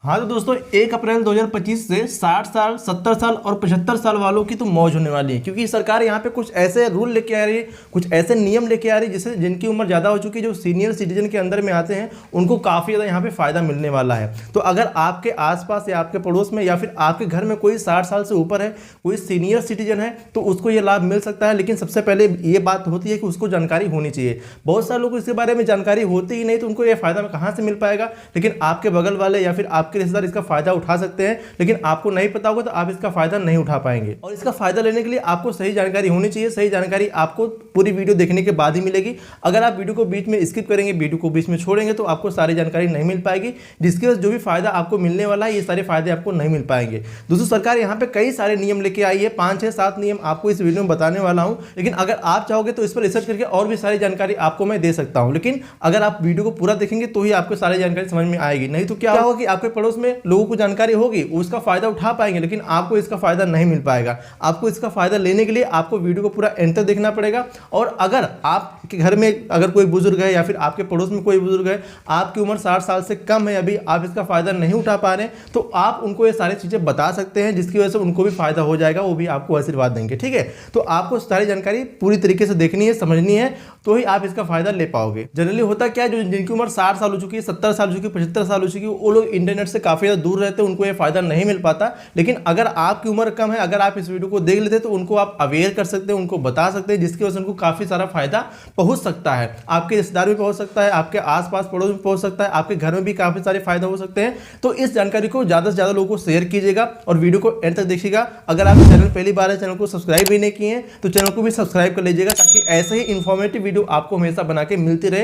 हाँ तो दोस्तों 1 अप्रैल 2025 से 60 साल 70 साल और 75 साल वालों की तो मौज होने वाली है, क्योंकि सरकार यहाँ पे कुछ ऐसे रूल लेके आ रही है, कुछ ऐसे नियम लेके आ रही है जिससे जिनकी उम्र ज़्यादा हो चुकी है, जो सीनियर सिटीजन के अंदर में आते हैं, उनको काफ़ी ज़्यादा यहाँ पे फ़ायदा मिलने वाला है। तो अगर आपके आसपास या आपके पड़ोस में या फिर आपके घर में कोई 60 साल से ऊपर है, कोई सीनियर सिटीजन है, तो उसको ये लाभ मिल सकता है। लेकिन सबसे पहले ये बात होती है कि उसको जानकारी होनी चाहिए। बहुत सारे लोगों को इसके बारे में जानकारी होती ही नहीं, तो उनको ये फ़ायदा कहाँ से मिल पाएगा। लेकिन आपके बगल वाले या फिर आपके रिश्तेदार इसका फायदा उठा सकते हैं, लेकिन आपको नहीं पता होगा तो आप इसका फायदा नहीं उठा पाएंगे। और इसका फायदा लेने के लिए आपको सही जानकारी होनी चाहिए। सही जानकारी आपको पूरी वीडियो देखने के बाद ही मिलेगी। अगर आप वीडियो को बीच में स्किप करेंगे, वीडियो को बीच में छोड़ेंगे, तो आपको सारी जानकारी नहीं मिल पाएगी, जिसकी वजह से जो भी फायदा आपको मिलने वाला है, ये सारे फायदे आपको नहीं मिल पाएंगे। दोस्तों सरकार यहाँ पे कई सारे नियम लेके आई है, 5 6 7 नियम आपको इस वीडियो में बताने वाला हूँ। लेकिन अगर आप चाहोगे तो इस पर रिसर्च करके और भी सारी जानकारी आपको मैं दे सकता हूँ। लेकिन अगर आप वीडियो को पूरा देखेंगे तो ही आपको सारी जानकारी समझ में आएगी। नहीं तो क्या होगा कि आपके पड़ोस में लोगों को जानकारी होगी, उसका फायदा उठा पाएंगे, लेकिन आपको इसका फायदा नहीं मिल पाएगा। आपको इसका फायदा लेने के लिए आपको वीडियो को पूरा एंड तक देखना पड़ेगा। और अगर आपके घर में अगर कोई बुजुर्ग है या फिर आपके पड़ोस में कोई बुजुर्ग है, आपकी उम्र 60 साल से कम है, अभी आप इसका फायदा नहीं उठा पा रहे, तो आप उनको ये सारी चीजें बता सकते हैं, जिसकी वजह से उनको भी फायदा हो जाएगा, वो भी आपको आशीर्वाद देंगे। ठीक है, तो आपको सारी जानकारी पूरी तरीके से देखनी है, समझनी है, तो ही आप इसका फायदा ले पाओगे। जनरली होता क्या है, जो जिनकी उम्र 60 साल हो चुकी है, 70 साल हो चुकी है, 75 साल हो चुकी है, वो लोग इंटरनेट से काफी ज्यादा दूर रहते हैं, उनको ये फायदा नहीं मिल पाता। लेकिन अगर आपकी उम्र कम है, अगर आप इस वीडियो को देख लेते हैं, तो उनको आप अवेयर कर सकते हैं, उनको बता सकते हैं, जिसकी वजह से उनको काफी सारा फायदा पहुंच सकता है। आपके रिश्तेदार में पहुंच सकता है, आपके आसपास पड़ोस में पहुंच सकता है, आपके घर में भी काफी सारे फायदा हो सकते हैं। तो इस जानकारी को ज्यादा से ज्यादा लोगों को शेयर कीजिएगा और वीडियो को एंड तक देखिएगा। अगर आप चैनल पहली बार है, चैनल को सब्सक्राइब भी नहीं किए हैं, तो चैनल को भी सब्सक्राइब कर लीजिएगा, ताकि ऐसे ही इंफॉर्मेटिव वीडियो आपको हमेशा बना के मिलती रहे।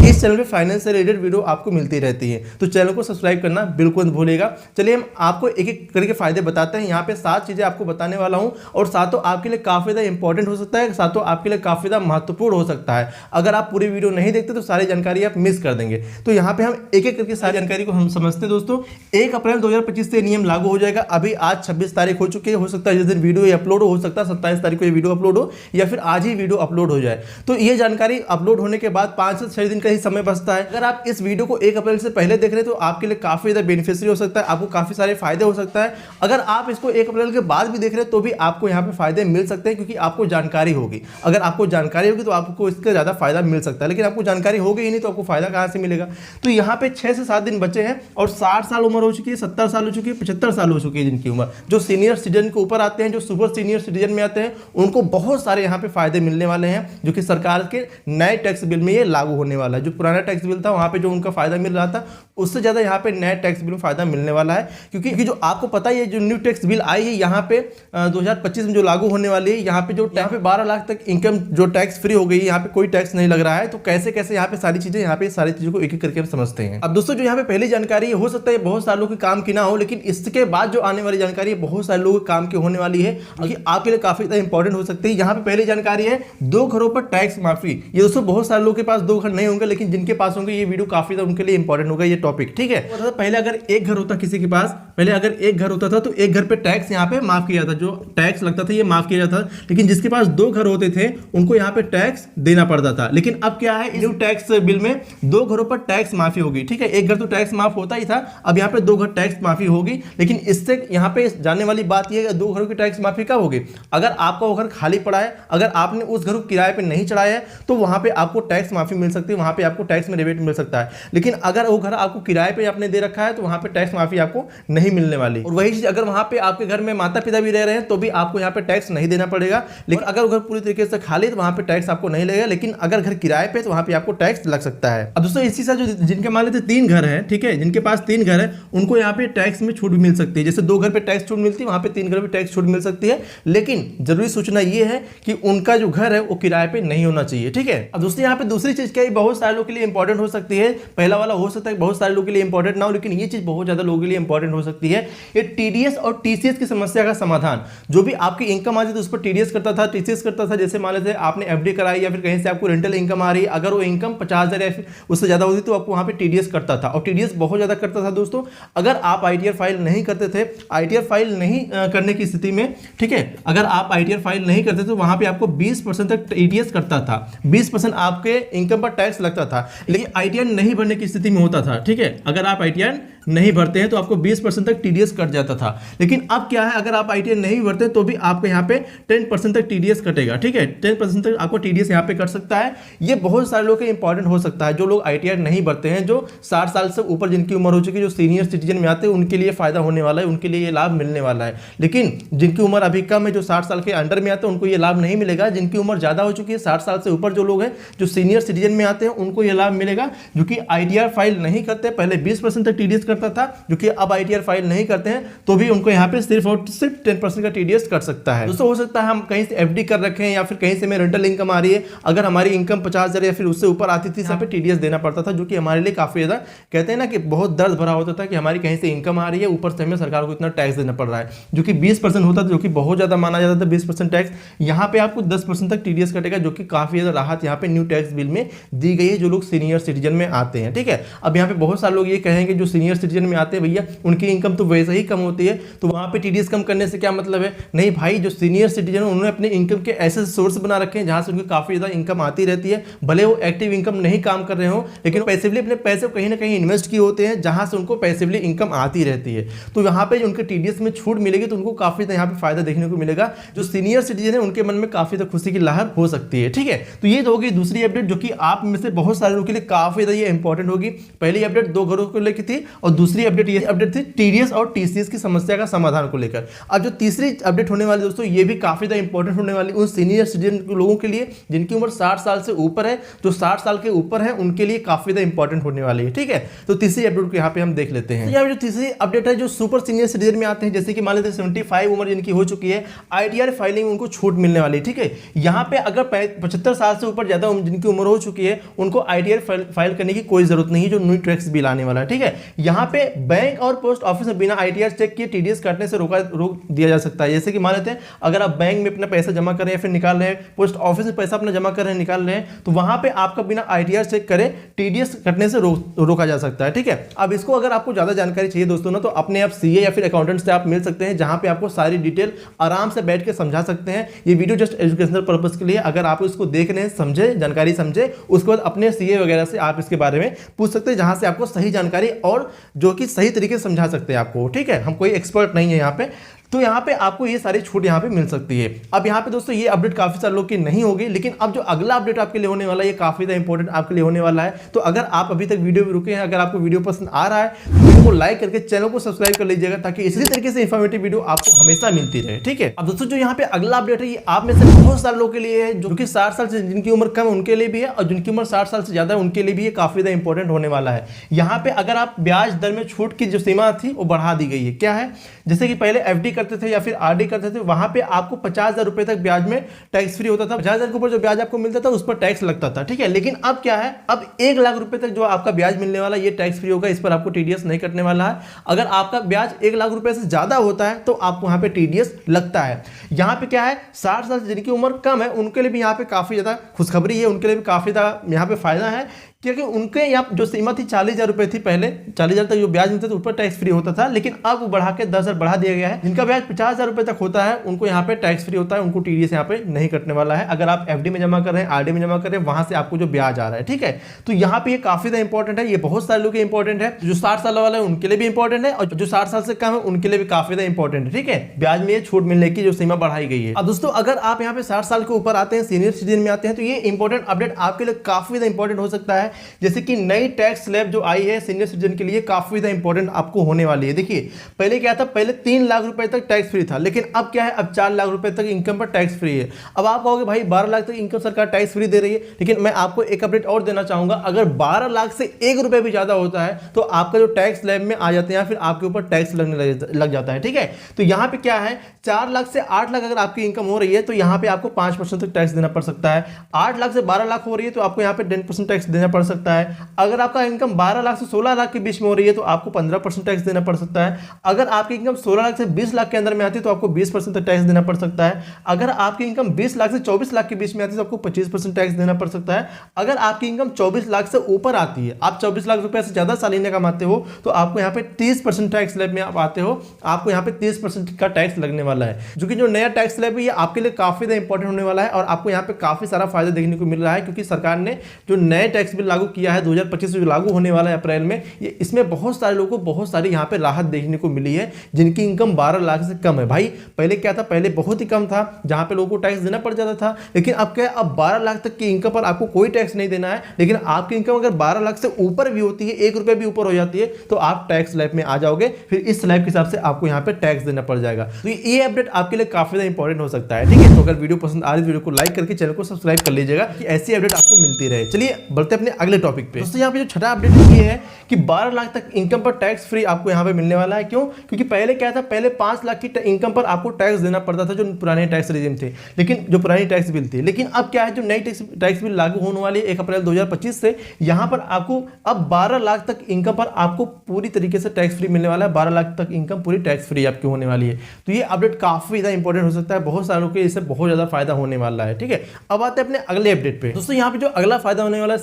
इस चैनल पे फाइनेंस से रिलेटेड वीडियो आपको मिलती रहती है, तो चैनल को सब्सक्राइब करना बिल्कुल मत भूलिएगा। चलिए हम आपको एक एक करके फायदे बताते हैं। यहाँ पे 7 चीजें आपको बताने वाला हूँ, और सातों आपके लिए काफी ज्यादा इंपॉर्टेंट हो सकता है, सातों आपके लिए काफी ज्यादा महत्वपूर्ण हो सकता है। अगर आप पूरी वीडियो नहीं देखते तो सारी जानकारी आप मिस कर देंगे। तो यहाँ पे हम एक एक करके सारी जानकारी को हम समझते हैं। दोस्तों 1 अप्रैल 2025 से नियम लागू हो जाएगा। अभी आज 26 तारीख हो चुकी है, हो सकता है जिस दिन वीडियो अपलोड हो सकता है 27 तारीख को ये वीडियो अपलोड हो, या फिर आज ही वीडियो अपलोड हो जाए। तो ये जानकारी अपलोड होने के बाद 5 से 6 दिन का ही समय बचता है। अगर आप इस वीडियो को 1 अप्रैल से पहले देख रहे हैं, तो आपके लिए काफी ज्यादा बेनिफिशियरी हो सकता है, आपको काफी सारे फायदे हो सकता है। अगर आप इसको 1 अप्रैल के बाद भी देख रहे हैं, तो भी आपको यहाँ पे फायदे मिल सकते हैं, क्योंकि आपको जानकारी होगी। अगर आपको जानकारी होगी तो आपको इसका ज्यादा फायदा मिल सकता है, लेकिन आपको जानकारी होगी ही नहीं तो आपको फायदा कहां से मिलेगा। तो यहाँ पे 6 से 7 दिन बचे हैं, और 60 साल उम्र हो चुकी है, 70 साल हो चुकी है, 75 साल हो चुकी है जिनकी उम्र, जो सीनियर सिटीजन के ऊपर आते हैं, जो सुपर सीनियर सिटीजन में आते हैं, उनको बहुत सारे यहाँ पे फायदे मिलने वाले हैं, जो कि सरकार के नए टैक्स बिल में ये लागू होने वाला है। जो पुराना टैक्स बिल था वहां पे जो उनका फायदा मिल रहा था, उससे ज्यादा यहाँ पे नए टैक्स बिल में फायदा मिलने वाला है। क्योंकि जो आपको पता है, जो न्यू टैक्स बिल आई है यहाँ पे 2025 में जो लागू होने वाली है, यहाँ पे 12 लाख तक इनकम जो टैक्स फ्री हो गई है, यहाँ पे कोई टैक्स नहीं लग रहा है। तो कैसे कैसे यहाँ पे सारी चीजें, यहाँ पे सारी चीजों को एक एक करके हम समझते हैं। अब दोस्तों जो यहाँ पे पहली जानकारी हो सकता है बहुत सारे लोगों के काम की ना हो, लेकिन इसके बाद जो आने वाली जानकारी है बहुत सारे लोगों के काम की होने वाली है, आपके लिए काफी इंपॉर्टेंट हो सकती है। यहाँ पे पहली जानकारी है 2 घरों पर टैक्स माफी। ये दोस्तों बहुत सारे लोगों के पास 2 घर नहीं होंगे, लेकिन जिनके पास होंगे ये वीडियो काफी उनके लिए इंपॉर्टेंट होगा ये टॉपिक। ठीक है, पहले अगर एक घर होता किसी के पास, पहले अगर एक घर होता था तो एक घर पे टैक्स यहाँ पे माफ किया था, जो टैक्स लगता था ये माफ किया जाता था। लेकिन जिसके पास 2 घर होते थे उनको यहाँ पे टैक्स देना पड़ता था। लेकिन अब क्या है, न्यू टैक्स बिल में 2 घरों पर टैक्स माफी होगी। ठीक है, एक घर तो टैक्स माफ होता ही था, अब यहाँ पे 2 घर टैक्स माफी होगी। लेकिन इससे यहाँ पे जाने वाली बात यह है, 2 घरों की टैक्स माफी कब होगी, अगर आपका वो घर खाली पड़ा है, अगर आपने उस घर को किराए पे नहीं चढ़ाया है, तो वहां पे आपको टैक्स माफी मिल सकती है, वहां पे आपको टैक्स में रिबेट मिल सकता है। लेकिन अगर वो घर आपको किराए पे आपने दे रखा है, तो वहां पे टैक्स माफी आपको नहीं मिलने वाली। और वही चीज अगर वहां पे आपके घर में माता पिता भी रह रहे हैं, तो भी आपको यहाँ पे टैक्स नहीं देना पड़ेगा। लेकिन अगर घर पूरी तरीके से खाली, तो वहां पे टैक्स आपको नहीं लगेगा। लेकिन अगर घर किराए पे, तो वहां पे आपको टैक्स लग सकता है। अब दोस्तों इसी से जो जिनके मान लेते 3 घर है, ठीक है, जिनके पास 3 घर है, उनको यहाँ पे टैक्स में छूट भी मिल सकती है। जैसे 2 घर पे टैक्स छूट मिलती है, वहां पे 3 घर पे टैक्स छूट मिल सकती है। लेकिन जरूरी सूचना ये है कि उनका जो घर है वो किराए पे नहीं होना चाहिए। ठीक है, अब दोस्तों यहाँ पे दूसरी चीज क्या है, बहुत सारे लोगों के लिए इंपॉर्टेंट हो सकती है। पहला वाला हो सकता है बहुत सारे लोगों के लिए इंपॉर्टेंट ना हो, लेकिन ये चीज बहुत ज्यादा लोगों के लिए इंपॉर्टेंट हो सकती है। ये टीडीएस और टीसीएस की समस्या का समाधान। जो भी आपकी इनकम आती थी उस पर टीडीएस करता था, टीसीएस करता था। जैसे मान लेते आपने एफडी कराई या फिर कहीं से आपको रेंटल इनकम आ रही है, अगर वो इनकम 50,000 या उससे ज्यादा होती तो आपको वहां पे टीडीएस करता था, और टीडीएस बहुत ज्यादा करता था। दोस्तों अगर आप आईटीआर फाइल नहीं करते थे, आईटीआर फाइल नहीं करने की स्थिति में, ठीक है, अगर आप आईटीआर फाइल नहीं करते तो वहां पे आपको 20% तक टीडीएस करता था, 20% आपके इनकम पर टैक्स लगता था, लेकिन ITR नहीं भरने की स्थिति में होता था। ठीक है, अगर आप ITR नहीं भरते हैं तो आपको 20% तक TDS कट जाता था। लेकिन अब क्या है, अगर आप ITR नहीं भरते तो भी आपको यहाँ पे 10% तक TDS कटेगा। ठीक है, 10% तक आपको TDS यहाँ पे कट सकता है। ये बहुत सारे लोग के इंपॉर्टेंट हो सकता है, जो लोग ITR नहीं भरते हैं, जो 60 साल से ऊपर जिनकी उम्र हो चुकी है, जो सीनियर सिटीजन में आते हैं, उनके लिए फायदा होने वाला है, उनके लिए ये लाभ मिलने वाला है। लेकिन जिनकी उम्र अभी कम है, जो 60 साल के अंडर में आते हैं, उनको ये लाभ नहीं मिलेगा। जिनकी उम्र ज्यादा हो चुकी है, 60 साल से ऊपर जो लोग हैं, जो सीनियर सिटीजन में आते हैं, उनको ये लाभ मिलेगा। जो कि ITR फाइल नहीं करते, पहले 20% तक TDS करता था, जो कि अब ITR फाइल नहीं करते हैं, तो भी उनको यहाँ पे सिर्फ और सिर्फ 10% का TDS कट सकता है। दोस्तों, हो सकता है हम कहीं से FD कर रखे हैं या फिर कहीं से में रेंटल इनकम आ रही है, अगर हमारी इनकम 50,000 या फिर उससे ऊपर आती थी, यहाँ पे TDS देना पड़ता था, जो कि हमारे लिए काफी ज्यादा, कहते हैं ना कि बहुत दर्द भरा होता था कि हमारी कहीं से इनकम आ रही है, ऊपर से हमें सरकार को इतना टैक्स देना पड़ रहा है, जो कि 20% होता था, जो कि बहुत ज्यादा माना जाता था 20% टैक्स। यहाँ पे आपको 10% तक TDS कटेगा, जो कि काफी ज्यादा राहत यहाँ पे न्यू टैक्स बिल में दी गई है, जो लोग सीनियर सिटीजन में आते हैं। ठीक है, अब यहाँ पे बहुत सारे लोग ये कहेंगे जो सीनियर सिटीजन में आते हैं, भैया उनकी इनकम तो वैसे ही कम होती है, तो वहां पे TDS कम करने से क्या मतलब है? नहीं भाई, जो सीनियर सिटीजन है उन्होंने अपने इनकम के ऐसे सोर्स बना रखे हैं जहां से उनकी काफी ज्यादा इनकम आती रहती है। भले वो एक्टिव इनकम नहीं काम कर रहे हो, लेकिन पैसिवली अपने पैसे कहीं ना कहीं इन्वेस्ट किए होते हैं, जहां से उनको पैसिवली इनकम आती रहती है। तो यहाँ पे उनके TDS में छूट मिलेगी, तो उनको काफी यहाँ पे फायदा देखने को मिलेगा। जो सीनियर सिटीजन है उनके मन में काफी खुशी की लहर हो सकती है। ठीक है, तो ये तो होगी दूसरी अपडेट, जो कि आप में से बहुत सारे लोगों के लिए काफी ज्यादा ये इंपॉर्टेंट होगी। पहली अपडेट 2 घरों को लेकर थी, और दूसरी अपडेट ये अपडेट थी TDS और TCS की समस्या का समाधान को लेकर। अब जो तीसरी अपडेट होने वाली दोस्तों, ये भी काफी ज्यादा इंपॉर्टेंट होने वाली उन सीनियर सिटीजन लोगों के लिए जिनकी उम्र 60 साल से ऊपर है। जो 60 साल के ऊपर है उनके लिए काफी ज्यादा इंपॉर्टेंट होने वाली है। ठीक है, तो तीसरी अपडेट को यहाँ पे हम देख लेते हैं। यहाँ जो तीसरी अपडेट है, जो सुपर सीनियर सिटीजन में आते हैं, जैसे कि मान लेते हैं 75 उम्र जिनकी हो चुकी है, ITR फाइलिंग उनको छूट मिलने वाली है। ठीक है, यहाँ पे अगर 75 साल से ऊपर ज्यादा जिनकी उम्र हो चुकी है, उनको ITR फाइल करने की कोई जरूरत नहीं है, जो न्यू टैक्स बिल आने वाला है। ठीक है, यहाँ पे बैंक और पोस्ट ऑफिस में बिना ITR चेक किए TDS काटने से रोक दिया जा सकता है। जैसे कि मान लेते हैं अगर आप बैंक में अपना पैसा जमा कर रहे हैं, फिर निकाल रहे हैं, पोस्ट ऑफिस में पैसा अपना जमा कर रहे हैं, निकाल रहे हैं, तो वहां पे आपका बिना ITR चेक करे TDS कटने से रोका जा सकता है। ठीक है, अब इसको अगर आपको ज्यादा जानकारी चाहिए दोस्तों ना, तो अपने आप CA या फिर अकाउंटेंट से आप मिल सकते हैं, जहां पे आपको सारी डिटेल आराम से बैठ के समझा सकते हैं। ये वीडियो जस्ट एजुकेशनल पर्पस के लिए, अगर आप इसको देख रहे हैं, समझे, जानकारी समझे, उसके बाद अपने CA वगैरह से आप इसके बारे में पूछ सकते हैं, जहां से आपको सही जानकारी और जो कि सही तरीके से समझा सकते हैं आपको। ठीक है, हम कोई एक्सपर्ट नहीं है यहाँ पे, तो यहाँ पे आपको ये सारी छूट यहाँ पे मिल सकती है। अब यहाँ पे दोस्तों ये अपडेट काफी सारे लोग की नहीं होगी, लेकिन अब जो अगला अपडेट आपके लिए होने वाला है, ये काफी ज्यादा इंपॉर्टेंट आपके लिए होने वाला है। तो अगर आप अभी तक वीडियो में रुके हैं, अगर आपको वीडियो पसंद आ रहा है, तो वीडियो को लाइक करके चैनल को सब्सक्राइब कर लीजिएगा, ताकि इसी तरीके से इंफॉर्मेटिव वीडियो आपको हमेशा मिलती रहे। ठीक है, अब दोस्तों जो यहाँ पे अगला अपडेट है, ये आप में से बहुत सारे लोगों के लिए है, जो कि 60 साल से जिनकी उम्र कम उनके लिए भी है, और जिनकी उम्र 60 साल से ज्यादा है उनके लिए भी ये काफी ज्यादा इंपॉर्टेंट होने वाला है। यहाँ पे अगर आप ब्याज दर में छूट की जो सीमा थी वो बढ़ा दी गई है। क्या है, जैसे कि पहले FD करते थे या फिर RD करते थे, वहां पे आपको 50,000 रुपए तक ब्याज में टैक्स फ्री होता था। 50,000 के ऊपर जो ब्याज आपको मिलता था उस पर टैक्स लगता था। ठीक है, लेकिन अब क्या है, अब 1 लाख रुपए तक जो आपका ब्याज मिलने वाला है, ये टैक्स फ्री होगा, इस पर आपको TDS नहीं कटने वाला है। अगर आपका ब्याज 1 लाख रुपए से ज्यादा होता है तो आपको यहाँ पे TDS लगता है। यहाँ पे क्या है, 60 साल से जिनकी उम्र कम है उनके लिए भी यहाँ पे काफी ज्यादा खुशखबरी है, उनके लिए भी काफी ज्यादा यहाँ पे फायदा है, क्योंकि उनके यहाँ जो सीमा थी 40,000 रुपए थी, पहले 40,000 तक जो ब्याज मिलता था उस पर टैक्स फ्री होता था, लेकिन अब वो बढ़ा के 10,000 बढ़ा दिया गया है। जिनका ब्याज 50,000 रुपए तक होता है उनको यहाँ पे टैक्स फ्री होता है, उनको TDS यहाँ पे नहीं कटने वाला है। अगर आप FD में जमा कर रहे हैं, RD में जमा कर रहे हैं, वहां से आपको जो ब्याज आ रहा है। ठीक है, तो यहाँ पे ये काफी ज्यादा इंपॉर्टेंट है, ये बहुत सारे लोग के इंपॉर्टेंट है। जो 60 साल वाले हैं उनके लिए भी इंपॉर्टेंट है, और जो 60 साल से कम है उनके लिए भी काफी ज्यादा इंपॉर्टेंट है। ठीक है, ब्याज में छूट मिलने की जो सीमा बढ़ाई गई है। अब दोस्तों अगर आप यहाँ पे 60 साल के ऊपर आते हैं, सीनियर सिटीजन में आते हैं, तो ये इंपॉर्टेंट अपडेट आपके लिए काफी ज्यादा इंपॉर्टेंट हो सकता है। जैसे कि नई टैक्स स्लैब जो आई है सीनियर सिटीजन के लिए, काफी ज्यादा इंपॉर्टेंट आपको होने वाली है। देखिए पहले क्या था, पहले 3 लाख रुपए तक टैक्स फ्री था, लेकिन अब क्या है, अब 4 लाख रुपए तक इनकम पर टैक्स फ्री है। अब आप कहोगे भाई 12 लाख तक इनकम सरकार टैक्स फ्री दे रही है, लेकिन मैं आपको एक अपडेट और देना चाहूंगा, अगर 12 लाख से 1 रुपए भी ज्यादा होता है तो आपका जो टैक्स स्लैब में आ जाते हैं, फिर आपके ऊपर टैक्स लगने लग जाता है। ठीक है, तो यहाँ पे क्या है, 4 लाख से 8 लाख अगर आपकी इनकम हो रही है तो यहाँ पे आपको 5% तक टैक्स देना पड़ सकता है। 8 लाख से 12 लाख हो रही है तो आपको यहाँ पे 10% टैक्स देना पड़ सकता है। अगर आपका इनकम 12 लाख से 16 लाख के बीच में हो रही है तो आपको 15% टैक्स देना पड़ सकता है। अगर आपकी इनकम 16 लाख से 20 लाख के अंदर में आती है तो आपको 20% तक टैक्स देना पड़ सकता है। अगर आपकी इनकम 20 लाख से 24 लाख के बीच में आती है तो आपको 25% टैक्स देना पड़ सकता है। अगर आपकी इनकम 24 लाख से ऊपर आती है, आप 24 लाख रुपए से ज्यादा सालाना कमाते हो, तो आपको यहाँ पे 30% टैक्स स्लैब में आप आते हो, आपको यहाँ पे 30% का टैक्स लगने वाला है। जो कि जो नया टैक्स स्लैब है ये आपके लिए काफी ज्यादा इंपॉर्टेंट होने वाला है और आपको यहाँ पे काफी सारा फायदा देखने को मिल रहा है, क्योंकि सरकार ने जो नए टैक्स बिल लागू किया है 2025 से जो लागू होने वाला है अप्रैल में, ये इसमें बहुत सारे लोगों को बहुत सारी यहाँ पे राहत देखने को मिली है जिनकी इनकम 12 लाख से कम है। भाई पहले क्या था, पहले बहुत ही कम था जहाँ पे लोगों को टैक्स देना पड़ जाता था, लेकिन अब क्या है, अब 12 लाख तक की इनकम पर आपको कोई टैक्स नहीं देना है। लेकिन आपकी इनकम अगर 12 लाख से ऊपर भी होती है, 1 रुपये भी ऊपर हो जाती है, तो आप टैक्स स्लैब में आ जाओगे, फिर इस स्लैब के हिसाब से आपको यहाँ पे टैक्स देना पड़ जाएगा। तो ये अपडेट आपके लिए काफी ज्यादा इंपॉर्टेंट हो सकता है, ठीक है। तो अगर वीडियो पसंद आ रही है वीडियो को लाइक करके चैनल को सब्सक्राइब कर लीजिएगा कि ऐसी अपडेट आपको मिलती रहे। चलिए बढ़ते अपने अगले टॉपिक पे। दोस्तों यहाँ पे जो छठा अपडेट ये है कि 12 लाख तक इनकम पर टैक्स फ्री आपको यहाँ पे मिलने वाला है। क्यों? क्योंकि पहले क्या था, पहले 5 लाख की इनकम पर आपको टैक्स देना पड़ता था जो पुराने टैक्स रेजिम थे, लेकिन जो पुरानी टैक्स बिल थी। लेकिन अब क्या है, जो नई टैक्स बिल लागू होने वाली है 1 अप्रैल 2025 से, यहाँ पर आपको अब 12 लाख तक इनकम पर आपको पूरी तरीके से टैक्स फ्री मिलने वाला है। 12 लाख तक इनकम पूरी टैक्स फ्री आपकी होने वाली है। तो ये अपडेट काफी ज्यादा इंपॉर्टेंट हो सकता है, बहुत सारे लोगों को इससे बहुत ज्यादा फायदा होने वाला है, ठीक है। अब आते हैं अपने अगले अपडेट पे। दोस्तों यहाँ पे जो अगला फायदा होने वाला है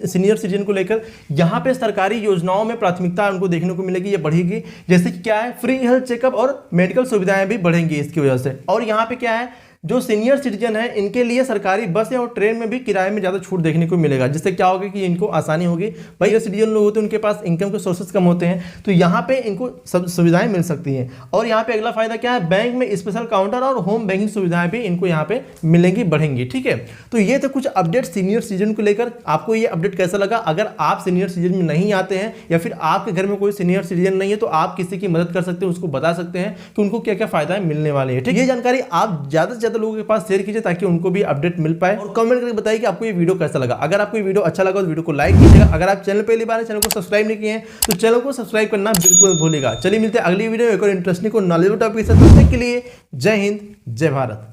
सीनियर सिटीजन को लेकर, यहाँ पे सरकारी योजनाओं में प्राथमिकता उनको देखने को मिलेगी, ये बढ़ेगी। जैसे कि क्या है, फ्री हेल्थ चेकअप और मेडिकल सुविधाएं भी बढ़ेंगी इसकी वजह से। और यहाँ पे क्या है, जो सीनियर सिटीजन है इनके लिए सरकारी बस या ट्रेन में भी किराए में ज़्यादा छूट देखने को मिलेगा, जिससे क्या होगा कि इनको आसानी होगी। भाई जो सिटीजन लोग होते हैं उनके पास इनकम के सोर्सेज कम होते हैं, तो यहाँ पे इनको सब सुविधाएं मिल सकती हैं। और यहाँ पे अगला फायदा क्या है, बैंक में स्पेशल काउंटर और होम बैंकिंग सुविधाएं भी इनको यहाँ पे मिलेंगी, बढ़ेंगी, ठीक है। तो ये तो कुछ अपडेट सीनियर सिटीजन को लेकर। आपको ये अपडेट कैसा लगा? अगर आप सीनियर सिटीजन में नहीं आते हैं या फिर आपके घर में कोई सीनियर सिटीजन नहीं है, तो आप किसी की मदद कर सकते हैं, उसको बता सकते हैं कि उनको क्या क्या फायदा मिलने वाले हैं, ठीक है। ये जानकारी आप ज़्यादा से ज़्यादा लोगों के पास शेयर कीजिए ताकि उनको भी अपडेट मिल पाए। और कमेंट करके बताइए कि आपको ये वीडियो कैसा लगा। अगर आपको ये वीडियो अच्छा लगा तो वीडियो को लाइक कीजिएगा। अगर आप चैनल पहली बार चैनल को सब्सक्राइब नहीं किए हैं तो चैनल को सब्सक्राइब करना बिल्कुल मत भूलिएगा। चलिए मिलते हैं अगली वीडियो में एक और इंटरेस्टिंग और नॉलेजेबल टॉपिक के साथ। तब तक के लिए जय हिंद, जय भारत।